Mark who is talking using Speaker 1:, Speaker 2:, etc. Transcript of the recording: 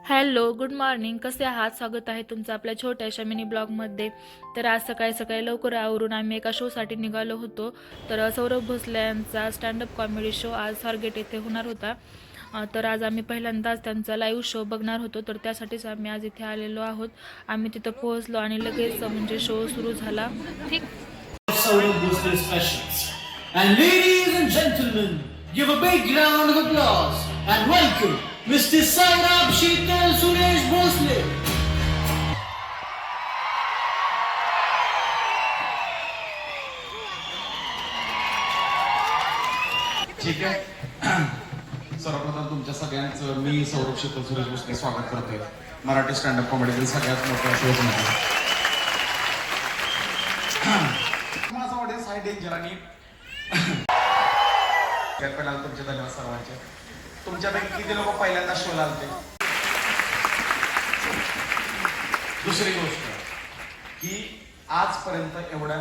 Speaker 1: Hello, good morning. कसे आहात? स्वागत आहे तुमचं आपल्या छोट्याशा मिनी ब्लॉगमध्ये. तर आज सकाळी सकाळी लवकर आवरून आम्ही एका शोसाठी निघालो होतो. तर सौरभ भोसले यांचा स्टँडअप कॉमेडी शो आज स्वारगेट येथे होणार होता. तर आज आम्ही पहिल्यांदाच त्यांचा लाईव्ह शो बघणार होतो. तर त्यासाठीच आम्ही आज इथे आलेलो आहोत. आम्ही तिथं पोहोचलो आणि लगेच म्हणजे शो सुरू झाला. ठीक.
Speaker 2: Saurabh Bhosle specials. And ladies and gentlemen, give a big round of applause and welcome Mr. Saurabh Sheetal Suresh Bhosle.
Speaker 3: ठीक आहे. सर्वप्रथम तुमच्या सगळ्यांचं मी सौरभ शीतल सुरेश भोसले स्वागत करतोय मराठी स्टँडअप कॉमेडीतील सगळ्यात मोठ्या शोजमध्ये. माझा ऑडियन्स आहे डेंजर आणि पहिल्यांदा तुमचे धन्यवाद सर्वांचे. तुमच्यापैकी किती लोक पहिल्यांदा शोला आलते? दुसरी गोष्ट की आजपर्यंत एवढ्या